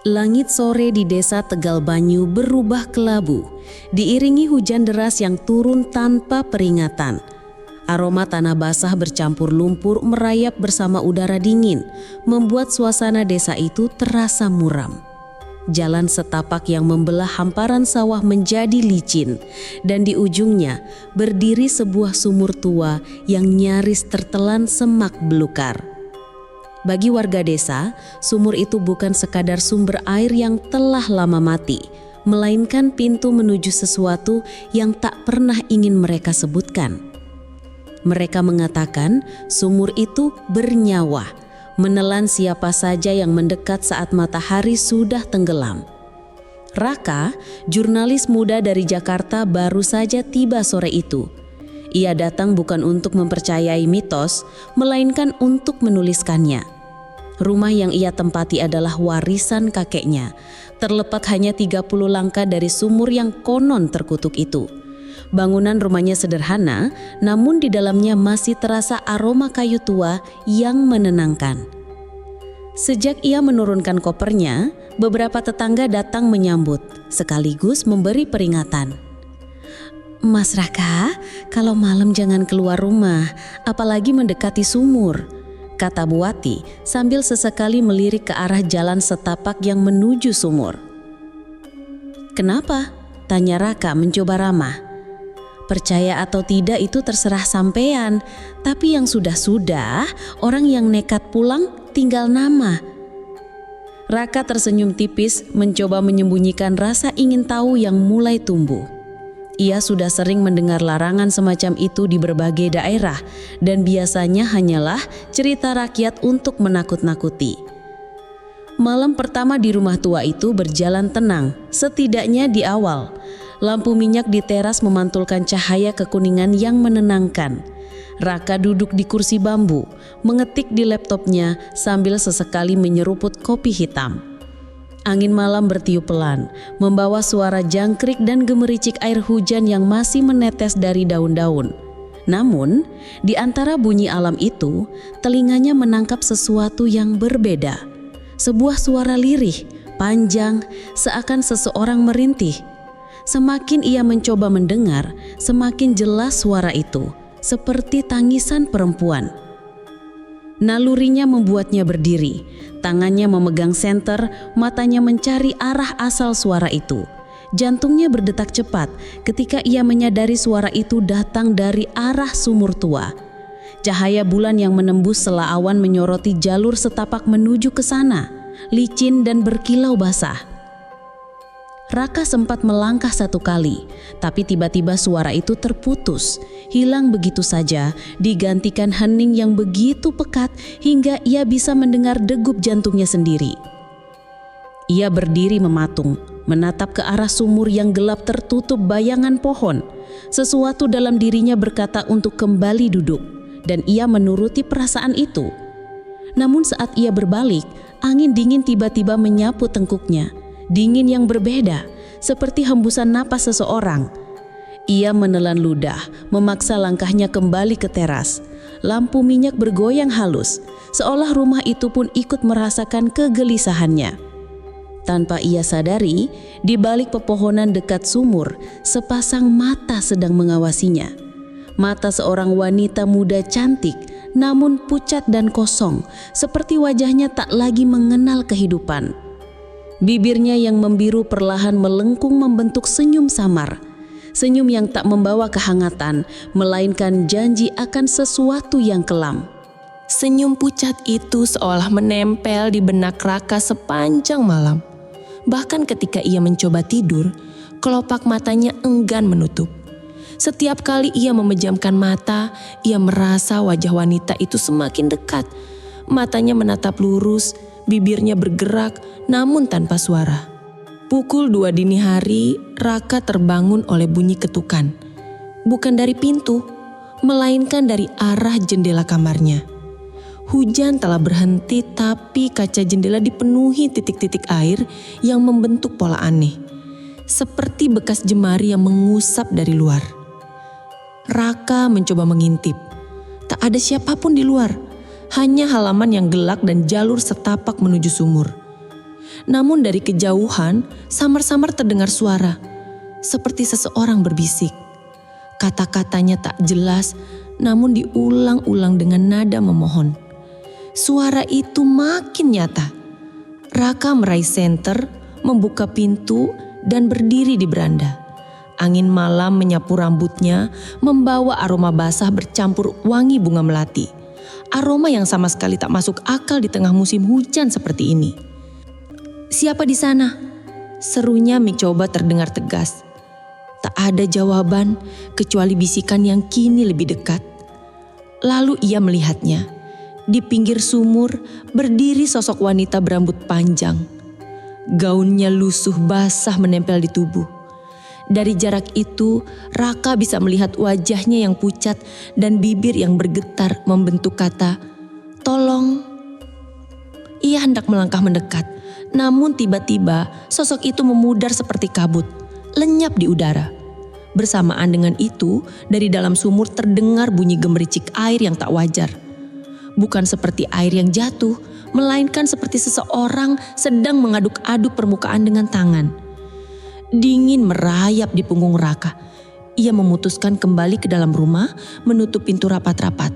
Langit sore di desa Tegal Banyu berubah kelabu, diiringi hujan deras yang turun tanpa peringatan. Aroma tanah basah bercampur lumpur merayap bersama udara dingin, membuat suasana desa itu terasa muram. Jalan setapak yang membelah hamparan sawah menjadi licin, dan di ujungnya berdiri sebuah sumur tua yang nyaris tertelan semak belukar. Bagi warga desa, sumur itu bukan sekadar sumber air yang telah lama mati, melainkan pintu menuju sesuatu yang tak pernah ingin mereka sebutkan. Mereka mengatakan sumur itu bernyawa, menelan siapa saja yang mendekat saat matahari sudah tenggelam. Raka, jurnalis muda dari Jakarta, baru saja tiba sore itu. Ia datang bukan untuk mempercayai mitos, melainkan untuk menuliskannya. Rumah yang ia tempati adalah warisan kakeknya, terletak hanya 30 langkah dari sumur yang konon terkutuk itu. Bangunan rumahnya sederhana, namun di dalamnya masih terasa aroma kayu tua yang menenangkan. Sejak ia menurunkan kopernya, beberapa tetangga datang menyambut, sekaligus memberi peringatan. "Mas Raka, kalau malam jangan keluar rumah, apalagi mendekati sumur," kata Buati sambil sesekali melirik ke arah jalan setapak yang menuju sumur. "Kenapa?" tanya Raka mencoba ramah. "Percaya atau tidak itu terserah sampean, tapi yang sudah-sudah, orang yang nekat pulang tinggal nama." Raka tersenyum tipis mencoba menyembunyikan rasa ingin tahu yang mulai tumbuh. Ia sudah sering mendengar larangan semacam itu di berbagai daerah dan biasanya hanyalah cerita rakyat untuk menakut-nakuti. Malam pertama di rumah tua itu berjalan tenang, setidaknya di awal. Lampu minyak di teras memantulkan cahaya kekuningan yang menenangkan. Raka duduk di kursi bambu, mengetik di laptopnya sambil sesekali menyeruput kopi hitam. Angin malam bertiup pelan, membawa suara jangkrik dan gemericik air hujan yang masih menetes dari daun-daun. Namun, di antara bunyi alam itu, telinganya menangkap sesuatu yang berbeda. Sebuah suara lirih, panjang, seakan seseorang merintih. Semakin ia mencoba mendengar, semakin jelas suara itu, seperti tangisan perempuan. Nalurinya membuatnya berdiri, tangannya memegang senter, matanya mencari arah asal suara itu. Jantungnya berdetak cepat ketika ia menyadari suara itu datang dari arah sumur tua. Cahaya bulan yang menembus sela awan menyoroti jalur setapak menuju ke sana, licin dan berkilau basah. Raka sempat melangkah satu kali, tapi tiba-tiba suara itu terputus, hilang begitu saja, digantikan hening yang begitu pekat hingga ia bisa mendengar degup jantungnya sendiri. Ia berdiri mematung, menatap ke arah sumur yang gelap tertutup bayangan pohon. Sesuatu dalam dirinya berkata untuk kembali duduk, dan ia menuruti perasaan itu. Namun saat ia berbalik, angin dingin tiba-tiba menyapu tengkuknya. Dingin yang berbeda, seperti hembusan napas seseorang. Ia menelan ludah, memaksa langkahnya kembali ke teras. Lampu minyak bergoyang halus, seolah rumah itu pun ikut merasakan kegelisahannya. Tanpa ia sadari, di balik pepohonan dekat sumur, sepasang mata sedang mengawasinya. Mata seorang wanita muda cantik, namun pucat dan kosong, seperti wajahnya tak lagi mengenal kehidupan. Bibirnya yang membiru perlahan melengkung membentuk senyum samar. Senyum yang tak membawa kehangatan, melainkan janji akan sesuatu yang kelam. Senyum pucat itu seolah menempel di benak Raka sepanjang malam. Bahkan ketika ia mencoba tidur, kelopak matanya enggan menutup. Setiap kali ia memejamkan mata, ia merasa wajah wanita itu semakin dekat. Matanya menatap lurus, bibirnya bergerak namun tanpa suara. Pukul 2 dini hari, Raka terbangun oleh bunyi ketukan. Bukan dari pintu, melainkan dari arah jendela kamarnya. Hujan telah berhenti, tapi kaca jendela dipenuhi titik-titik air yang membentuk pola aneh, seperti bekas jemari yang mengusap dari luar. Raka mencoba mengintip. Tak ada siapapun di luar. hanya halaman yang gelap dan jalur setapak menuju sumur. Namun dari kejauhan, samar-samar terdengar suara, seperti seseorang berbisik. Kata-katanya tak jelas, namun diulang-ulang dengan nada memohon. Suara itu makin nyata. Raka meraih senter, membuka pintu, dan berdiri di beranda. Angin malam menyapu rambutnya, membawa aroma basah bercampur wangi bunga melati. Aroma yang sama sekali tak masuk akal di tengah musim hujan seperti ini. "Siapa di sana?" serunya mencoba terdengar tegas. Tak ada jawaban kecuali bisikan yang kini lebih dekat. Lalu ia melihatnya. Di pinggir sumur berdiri sosok wanita berambut panjang. Gaunnya lusuh basah menempel di tubuh. Dari jarak itu, Raka bisa melihat wajahnya yang pucat dan bibir yang bergetar membentuk kata, "Tolong." Ia hendak melangkah mendekat, namun tiba-tiba sosok itu memudar seperti kabut, lenyap di udara. Bersamaan dengan itu, dari dalam sumur terdengar bunyi gemericik air yang tak wajar. Bukan seperti air yang jatuh, melainkan seperti seseorang sedang mengaduk-aduk permukaan dengan tangan. Dingin merayap di punggung Raka. Ia memutuskan kembali ke dalam rumah, menutup pintu rapat-rapat.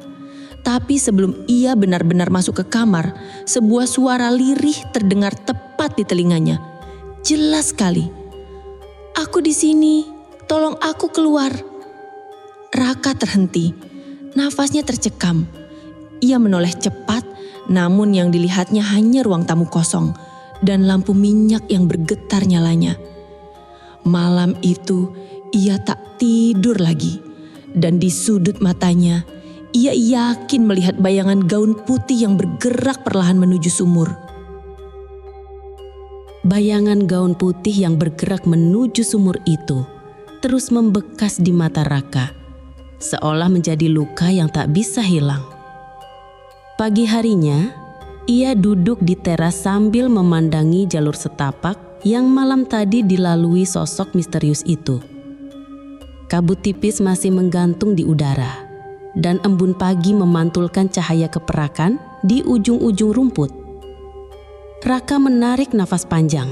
Tapi sebelum ia benar-benar masuk ke kamar, sebuah suara lirih terdengar tepat di telinganya. Jelas sekali. "Aku di sini, tolong aku keluar." Raka terhenti, nafasnya tercekam. Ia menoleh cepat, namun yang dilihatnya hanya ruang tamu kosong dan lampu minyak yang bergetar nyalanya. Malam itu ia tak tidur lagi, dan di sudut matanya ia yakin melihat bayangan gaun putih yang bergerak perlahan menuju sumur. Bayangan gaun putih yang bergerak menuju sumur itu terus membekas di mata Raka, seolah menjadi luka yang tak bisa hilang. Pagi harinya, ia duduk di teras sambil memandangi jalur setapak yang malam tadi dilalui sosok misterius itu. Kabut tipis masih menggantung di udara, dan embun pagi memantulkan cahaya keperakan di ujung-ujung rumput. Raka menarik nafas panjang,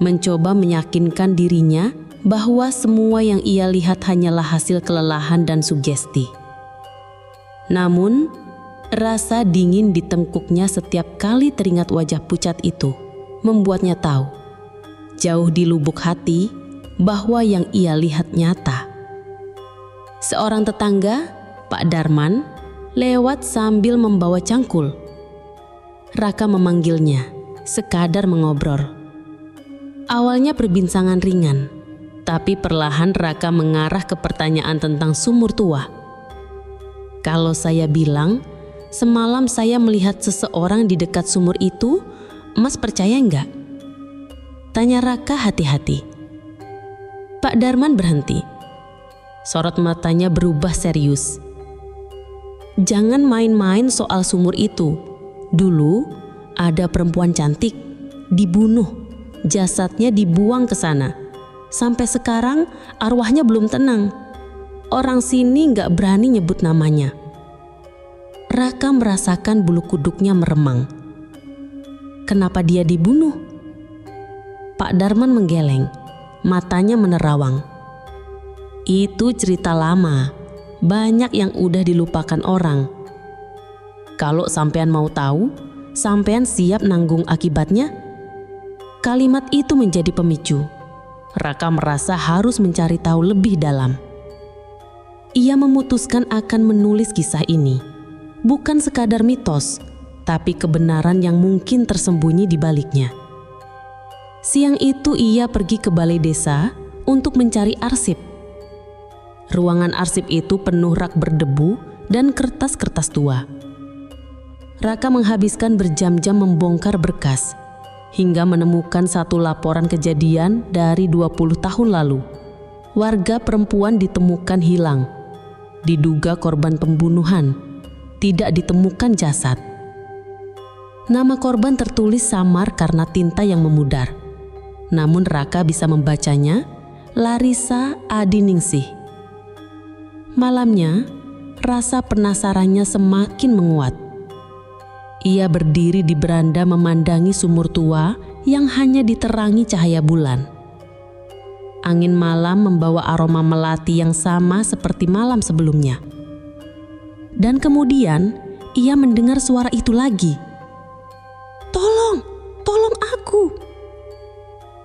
mencoba meyakinkan dirinya bahwa semua yang ia lihat hanyalah hasil kelelahan dan sugesti. Namun, rasa dingin di tengkuknya setiap kali teringat wajah pucat itu membuatnya tahu, jauh di lubuk hati, bahwa yang ia lihat nyata. Seorang tetangga, Pak Darman, lewat sambil membawa cangkul. Raka memanggilnya, sekadar mengobrol. Awalnya perbincangan ringan, tapi perlahan Raka mengarah ke pertanyaan tentang sumur tua. "Kalau saya bilang, semalam saya melihat seseorang di dekat sumur itu, Mas percaya enggak?" tanya Raka hati-hati. Pak Darman berhenti. Sorot matanya berubah serius. "Jangan main-main soal sumur itu. Dulu ada perempuan cantik, dibunuh, jasadnya dibuang ke sana. Sampai sekarang arwahnya belum tenang. Orang sini nggak berani nyebut namanya." Raka merasakan bulu kuduknya meremang. Kenapa dia dibunuh? Pak Darman menggeleng, matanya menerawang. "Itu cerita lama, banyak yang udah dilupakan orang. Kalau sampean mau tahu, sampean siap nanggung akibatnya?" Kalimat itu menjadi pemicu. Raka merasa harus mencari tahu lebih dalam. Ia memutuskan akan menulis kisah ini. Bukan sekadar mitos, tapi kebenaran yang mungkin tersembunyi di baliknya. Siang itu ia pergi ke balai desa untuk mencari arsip. Ruangan arsip itu penuh rak berdebu dan kertas-kertas tua. Raka menghabiskan berjam-jam membongkar berkas, hingga menemukan satu laporan kejadian dari 20 tahun lalu. Warga perempuan ditemukan hilang, diduga korban pembunuhan, tidak ditemukan jasad. Nama korban tertulis samar karena tinta yang memudar. Namun Raka bisa membacanya, Larissa Adiningsih. Malamnya, rasa penasarannya semakin menguat. Ia berdiri di beranda memandangi sumur tua yang hanya diterangi cahaya bulan. Angin malam membawa aroma melati yang sama seperti malam sebelumnya. Dan kemudian ia mendengar suara itu lagi. "Tolong, tolong aku!"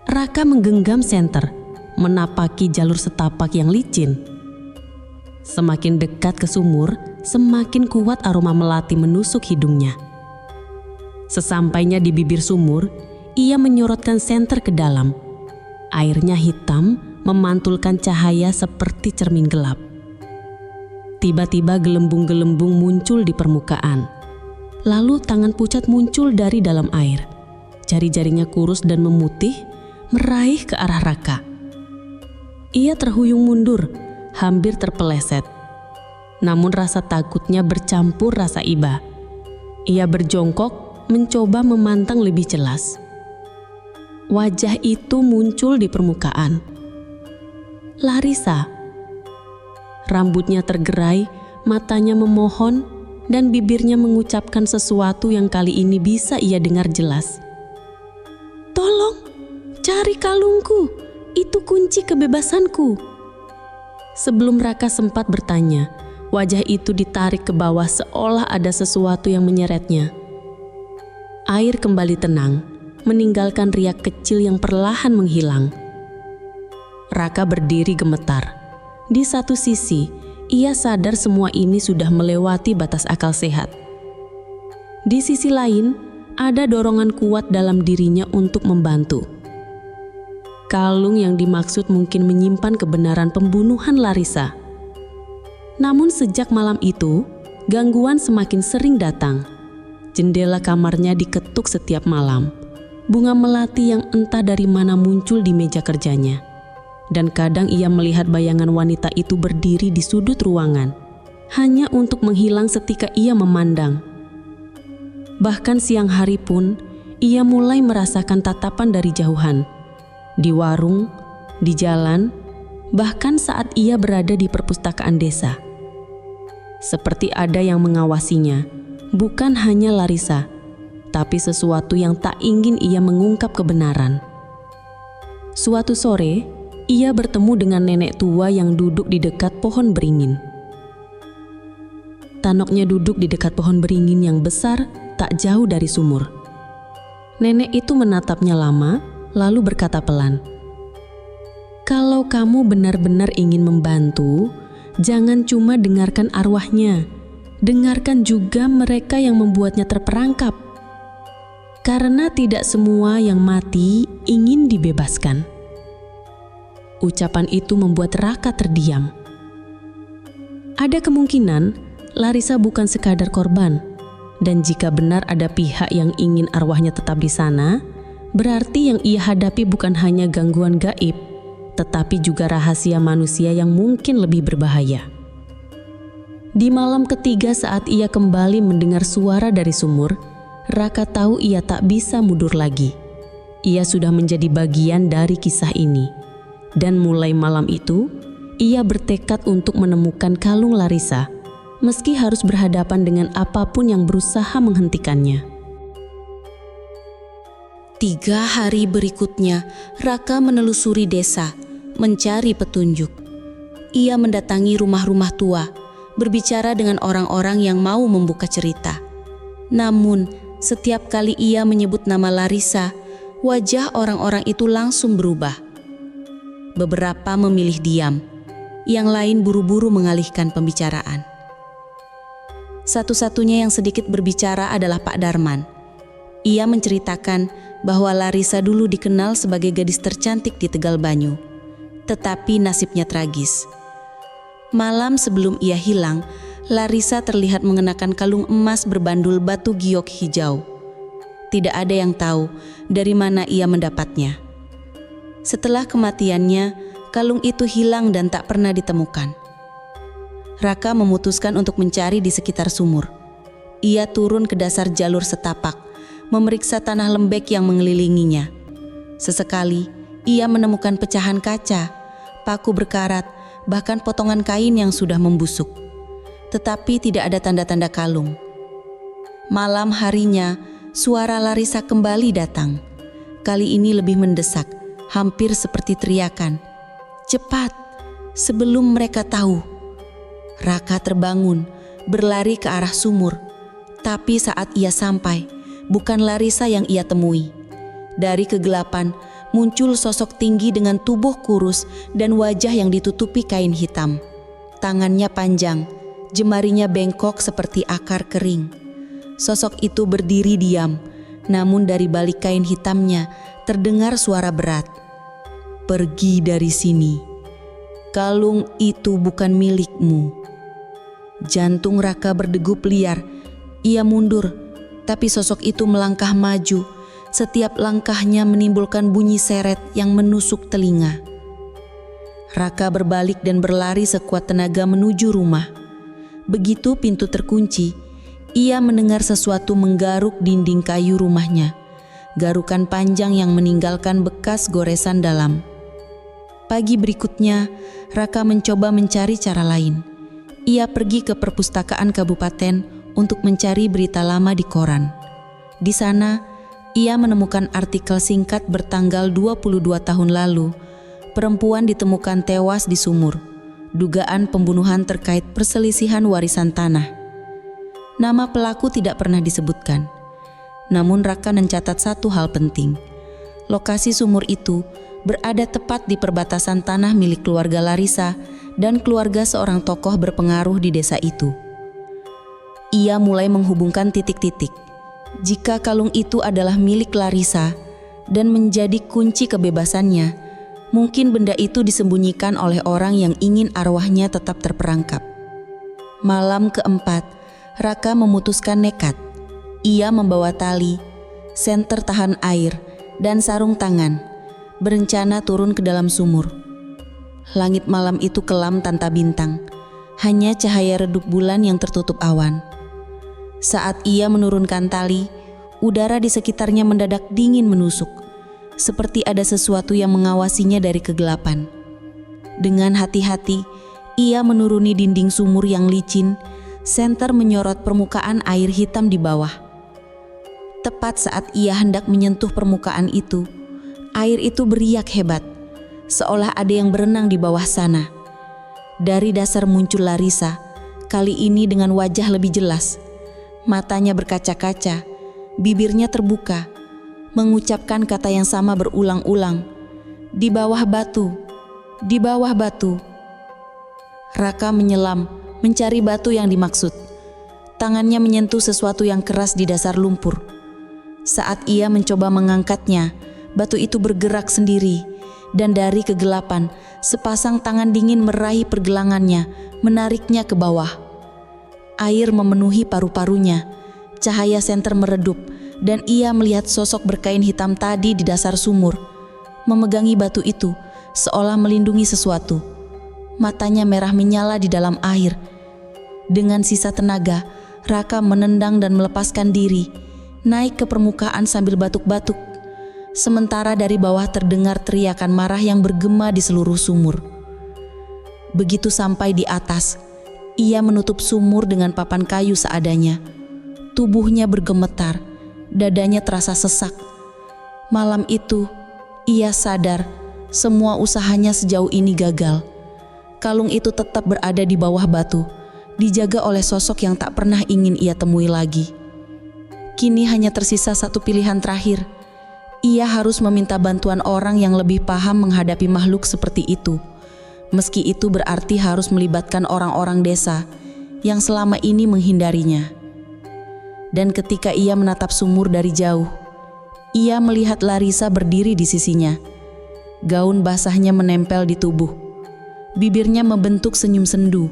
Raka menggenggam senter, menapaki jalur setapak yang licin. Semakin dekat ke sumur, semakin kuat aroma melati menusuk hidungnya. Sesampainya di bibir sumur, ia menyorotkan senter ke dalam. Airnya hitam, memantulkan cahaya seperti cermin gelap. Tiba-tiba gelembung-gelembung muncul di permukaan. Lalu tangan Pucat muncul dari dalam air. Jari-jarinya kurus dan memutih, meraih ke arah Raka. Ia terhuyung mundur, hampir terpeleset. Namun rasa takutnya bercampur rasa iba. Ia berjongkok, mencoba memantang lebih jelas. Wajah itu muncul di permukaan. Larissa. Rambutnya tergerai, matanya memohon, dan bibirnya mengucapkan sesuatu yang kali ini bisa ia dengar jelas. "Tolong, cari kalungku, itu kunci kebebasanku." Sebelum Raka sempat bertanya, wajah itu ditarik ke bawah seolah ada sesuatu yang menyeretnya. Air kembali tenang, meninggalkan riak kecil yang perlahan menghilang. Raka berdiri gemetar. Di satu sisi, ia sadar semua ini sudah melewati batas akal sehat. Di sisi lain, ada dorongan kuat dalam dirinya untuk membantu. Kalung yang dimaksud mungkin menyimpan kebenaran pembunuhan Larissa. Namun sejak malam itu, gangguan semakin sering datang. Jendela kamarnya diketuk setiap malam. Bunga melati yang entah dari mana muncul di meja kerjanya. Dan kadang ia melihat bayangan wanita itu berdiri di sudut ruangan, hanya untuk menghilang setika ia memandang. Bahkan siang hari pun, ia mulai merasakan tatapan dari jauhan. Di warung, di jalan, bahkan saat ia berada di perpustakaan desa. Seperti ada yang mengawasinya, bukan hanya Larissa, tapi sesuatu yang tak ingin ia mengungkap kebenaran. Suatu sore, ia bertemu dengan nenek tua yang duduk di dekat pohon beringin. Tanoknya duduk di dekat pohon beringin yang besar, tak jauh dari sumur. Nenek itu menatapnya lama, lalu berkata pelan, "Kalau kamu benar-benar ingin membantu, jangan cuma dengarkan arwahnya, dengarkan juga mereka yang membuatnya terperangkap. Karena tidak semua yang mati ingin dibebaskan." Ucapan itu membuat Raka terdiam. Ada kemungkinan Larissa bukan sekadar korban, dan jika benar ada pihak yang ingin arwahnya tetap di sana, berarti yang ia hadapi bukan hanya gangguan gaib, tetapi juga rahasia manusia yang mungkin lebih berbahaya. Di malam ketiga saat ia kembali mendengar suara dari sumur, Raka tahu ia tak bisa mundur lagi. Ia sudah menjadi bagian dari kisah ini. Dan mulai malam itu, ia bertekad untuk menemukan kalung Larissa, meski harus berhadapan dengan apapun yang berusaha menghentikannya. 3 hari berikutnya, Raka menelusuri desa, mencari petunjuk. Ia mendatangi rumah-rumah tua, berbicara dengan orang-orang yang mau membuka cerita. Namun, setiap kali ia menyebut nama Larissa, wajah orang-orang itu langsung berubah. Beberapa memilih diam, yang lain buru-buru mengalihkan pembicaraan. Satu-satunya yang sedikit berbicara adalah Pak Darman. Ia menceritakan bahwa Larissa dulu dikenal sebagai gadis tercantik di Tegal Banyu, tetapi nasibnya tragis. Malam sebelum ia hilang, Larissa terlihat mengenakan kalung emas berbandul batu giok hijau. Tidak ada yang tahu dari mana ia mendapatnya. Setelah kematiannya, kalung itu hilang dan tak pernah ditemukan. Raka memutuskan untuk mencari di sekitar sumur. Ia turun ke dasar jalur setapak, memeriksa tanah lembek yang mengelilinginya. Sesekali, ia menemukan pecahan kaca, paku berkarat, bahkan potongan kain yang sudah membusuk. Tetapi tidak ada tanda-tanda kalung. Malam harinya, suara Larissa kembali datang. Kali ini lebih mendesak, hampir seperti teriakan. Cepat, sebelum mereka tahu. Raka terbangun, berlari ke arah sumur. Tapi saat ia sampai, bukan Larissa yang ia temui. Dari kegelapan, muncul sosok tinggi dengan tubuh kurus dan wajah yang ditutupi kain hitam. Tangannya panjang, jemarinya bengkok seperti akar kering. Sosok itu berdiri diam, namun dari balik kain hitamnya terdengar suara berat. Pergi dari sini. Kalung itu bukan milikmu. Jantung Raka berdegup liar. Ia mundur, tapi sosok itu melangkah maju. Setiap langkahnya menimbulkan bunyi seret yang menusuk telinga. Raka berbalik dan berlari sekuat tenaga menuju rumah. Begitu pintu terkunci, ia mendengar sesuatu menggaruk dinding kayu rumahnya. Garukan panjang yang meninggalkan bekas goresan dalam. Pagi berikutnya, Raka mencoba mencari cara lain. Ia pergi ke perpustakaan kabupaten untuk mencari berita lama di koran. Di sana, ia menemukan artikel singkat bertanggal 22 tahun lalu. Perempuan ditemukan tewas di sumur. Dugaan pembunuhan terkait perselisihan warisan tanah. Nama pelaku tidak pernah disebutkan. Namun Raka mencatat satu hal penting. Lokasi sumur itu berada tepat di perbatasan tanah milik keluarga Larissa dan keluarga seorang tokoh berpengaruh di desa itu. Ia mulai menghubungkan titik-titik. Jika kalung itu adalah milik Larissa dan menjadi kunci kebebasannya, mungkin benda itu disembunyikan oleh orang yang ingin arwahnya tetap terperangkap. Malam keempat, Raka memutuskan nekat. Ia membawa tali, senter tahan air, dan sarung tangan, berencana turun ke dalam sumur. Langit malam itu kelam tanpa bintang, hanya cahaya redup bulan yang tertutup awan. Saat ia menurunkan tali, udara di sekitarnya mendadak dingin menusuk, seperti ada sesuatu yang mengawasinya dari kegelapan. Dengan hati-hati, ia menuruni dinding sumur yang licin, senter menyorot permukaan air hitam di bawah. Tepat saat ia hendak menyentuh permukaan itu, air itu beriak hebat, seolah ada yang berenang di bawah sana. Dari dasar muncul Larissa, kali ini dengan wajah lebih jelas. Matanya berkaca-kaca, bibirnya terbuka, mengucapkan kata yang sama berulang-ulang. Di bawah batu, di bawah batu. Raka menyelam, mencari batu yang dimaksud. Tangannya menyentuh sesuatu yang keras di dasar lumpur. Saat ia mencoba mengangkatnya, batu itu bergerak sendiri, dan dari kegelapan, sepasang tangan dingin meraih pergelangannya, menariknya ke bawah. Air memenuhi paru-parunya, cahaya senter meredup, dan ia melihat sosok berkain hitam tadi di dasar sumur, memegangi batu itu, seolah melindungi sesuatu. Matanya merah menyala di dalam air. Dengan sisa tenaga, Raka menendang dan melepaskan diri, naik ke permukaan sambil batuk-batuk. Sementara dari bawah terdengar teriakan marah yang bergema di seluruh sumur. Begitu sampai di atas, ia menutup sumur dengan papan kayu seadanya. Tubuhnya bergemetar, dadanya terasa sesak. Malam itu, ia sadar semua usahanya sejauh ini gagal. Kalung itu tetap berada di bawah batu, dijaga oleh sosok yang tak pernah ingin ia temui lagi. Kini hanya tersisa satu pilihan terakhir. Ia harus meminta bantuan orang yang lebih paham menghadapi makhluk seperti itu. Meski itu berarti harus melibatkan orang-orang desa yang selama ini menghindarinya. Dan ketika ia menatap sumur dari jauh, ia melihat Larissa berdiri di sisinya. Gaun basahnya menempel di tubuh. Bibirnya membentuk senyum sendu.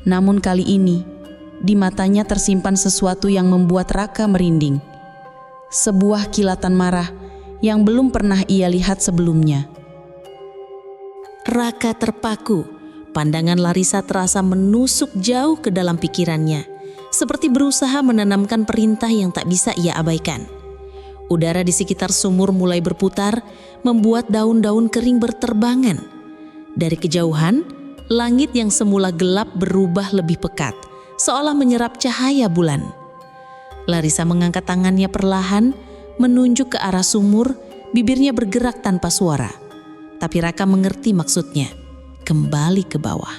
Namun kali ini, di matanya tersimpan sesuatu yang membuat Raka merinding. Sebuah kilatan marah yang belum pernah ia lihat sebelumnya. Raka terpaku. Pandangan Larissa terasa menusuk jauh ke dalam pikirannya, seperti berusaha menanamkan perintah yang tak bisa ia abaikan. Udara di sekitar sumur mulai berputar, membuat daun-daun kering berterbangan. Dari kejauhan, langit yang semula gelap berubah lebih pekat, seolah menyerap cahaya bulan. Larisa mengangkat tangannya perlahan, menunjuk ke arah sumur, bibirnya bergerak tanpa suara. Tapi Raka mengerti maksudnya, kembali ke bawah.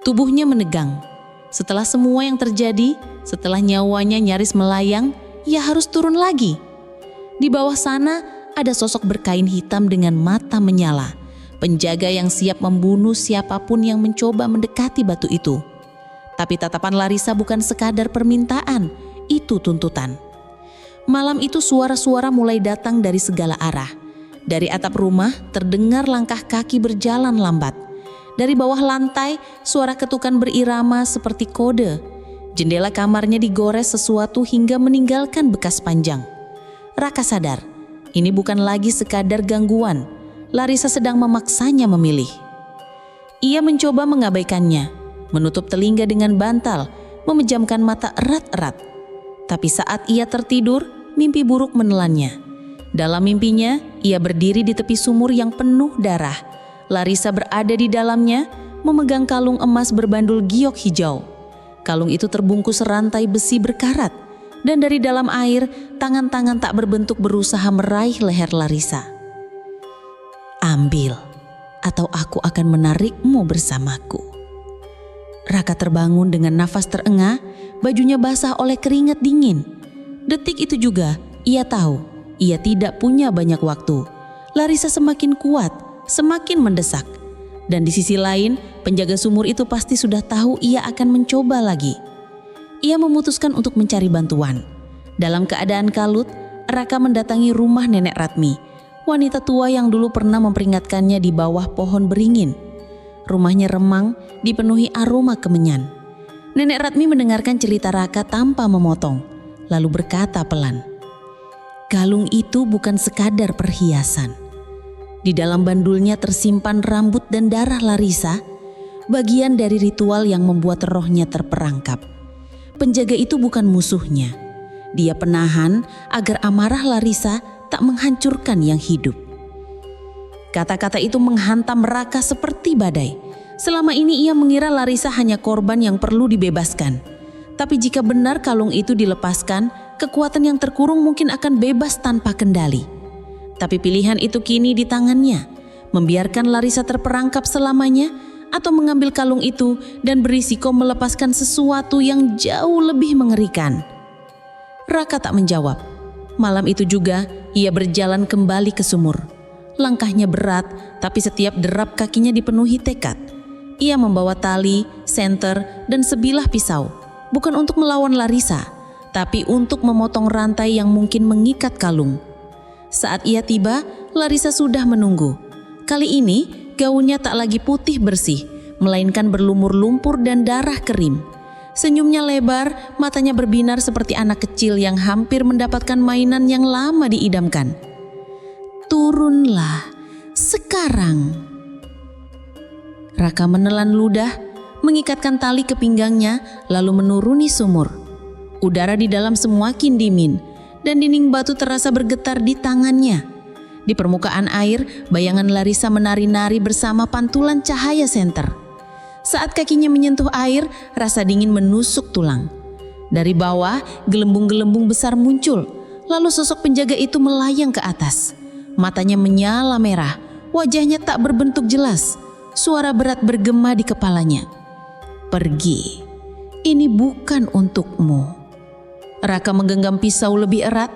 Tubuhnya menegang. Setelah semua yang terjadi, setelah nyawanya nyaris melayang, ia harus turun lagi. Di bawah sana ada sosok berkain hitam dengan mata menyala, penjaga yang siap membunuh siapapun yang mencoba mendekati batu itu. Tapi tatapan Larisa bukan sekadar permintaan, itu tuntutan. Malam itu suara-suara mulai datang dari segala arah. Dari atap rumah terdengar langkah kaki berjalan lambat. Dari bawah lantai suara ketukan berirama seperti kode. Jendela kamarnya digores sesuatu hingga meninggalkan bekas panjang. Raka sadar, ini bukan lagi sekadar gangguan. Larisa sedang memaksanya memilih. Ia mencoba mengabaikannya, menutup telinga dengan bantal, memejamkan mata erat-erat. Tapi saat ia tertidur, mimpi buruk menelannya. Dalam mimpinya, ia berdiri di tepi sumur yang penuh darah. Larisa berada di dalamnya, memegang kalung emas berbandul giok hijau. Kalung itu terbungkus rantai besi berkarat, dan dari dalam air, tangan-tangan tak berbentuk berusaha meraih leher Larisa. Ambil, atau aku akan menarikmu bersamaku. Raka terbangun dengan nafas terengah, bajunya basah oleh keringat dingin. Detik itu juga, ia tahu, ia tidak punya banyak waktu. Larisa semakin kuat, semakin mendesak. Dan di sisi lain, penjaga sumur itu pasti sudah tahu ia akan mencoba lagi. Ia memutuskan untuk mencari bantuan. Dalam keadaan kalut, Raka mendatangi rumah Nenek Ratmi, wanita tua yang dulu pernah memperingatkannya di bawah pohon beringin. Rumahnya remang, dipenuhi aroma kemenyan. Nenek Ratmi mendengarkan cerita Raka tanpa memotong, lalu berkata pelan, "Kalung itu bukan sekadar perhiasan. Di dalam bandulnya tersimpan rambut dan darah Larisa, bagian dari ritual yang membuat rohnya terperangkap. Penjaga itu bukan musuhnya. Dia penahan agar amarah Larisa tak menghancurkan yang hidup." Kata-kata itu menghantam Raka seperti badai. Selama ini ia mengira Larisa hanya korban yang perlu dibebaskan. Tapi jika benar kalung itu dilepaskan, kekuatan yang terkurung mungkin akan bebas tanpa kendali. Tapi pilihan itu kini di tangannya, membiarkan Larisa terperangkap selamanya atau mengambil kalung itu dan berisiko melepaskan sesuatu yang jauh lebih mengerikan. Raka tak menjawab. Malam itu juga ia berjalan kembali ke sumur. Langkahnya berat, tapi setiap derap kakinya dipenuhi tekad. Ia membawa tali, senter, dan sebilah pisau, bukan untuk melawan Larisa, tapi untuk memotong rantai yang mungkin mengikat kalung. Saat ia tiba, Larisa sudah menunggu. Kali ini, gaunnya tak lagi putih bersih, melainkan berlumur lumpur dan darah kering. Senyumnya lebar, matanya berbinar seperti anak kecil yang hampir mendapatkan mainan yang lama diidamkan. "Turunlah, sekarang." Raka menelan ludah, mengikatkan tali ke pinggangnya, lalu menuruni sumur. Udara di dalam semakin dingin, dan dinding batu terasa bergetar di tangannya. Di permukaan air, bayangan Larisa menari-nari bersama pantulan cahaya senter. Saat kakinya menyentuh air, rasa dingin menusuk tulang. Dari bawah, gelembung-gelembung besar muncul, lalu sosok penjaga itu melayang ke atas. Matanya menyala merah, wajahnya tak berbentuk jelas. Suara berat bergema di kepalanya. "Pergi, ini bukan untukmu." Raka menggenggam pisau lebih erat.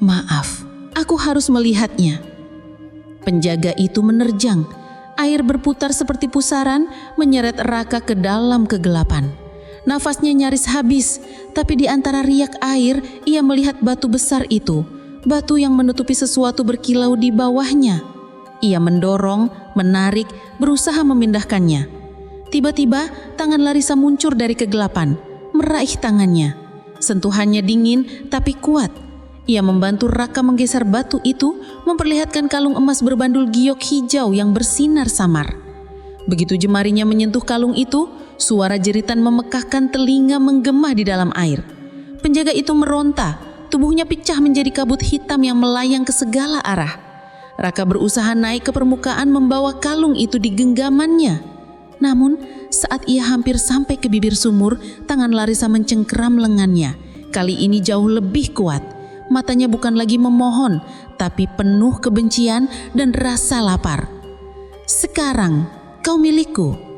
"Maaf, aku harus melihatnya." Penjaga itu menerjang. Air berputar seperti pusaran, menyeret Raka ke dalam kegelapan. Nafasnya nyaris habis, tapi di antara riak air, ia melihat batu besar itu. Batu yang menutupi sesuatu berkilau di bawahnya. Ia mendorong, menarik, berusaha memindahkannya. Tiba-tiba tangan Larisa muncul dari kegelapan, meraih tangannya. Sentuhannya dingin tapi kuat. Ia membantu Raka menggeser batu itu, memperlihatkan kalung emas berbandul giok hijau yang bersinar samar. Begitu jemarinya menyentuh kalung itu, suara jeritan memekakkan telinga menggema di dalam air. Penjaga itu meronta. Tubuhnya pecah menjadi kabut hitam yang melayang ke segala arah. Raka berusaha naik ke permukaan membawa kalung itu di genggamannya. Namun saat ia hampir sampai ke bibir sumur, tangan Larisa mencengkeram lengannya. kali ini jauh lebih kuat. Matanya bukan lagi memohon, tapi penuh kebencian dan rasa lapar. Sekarang kau milikku.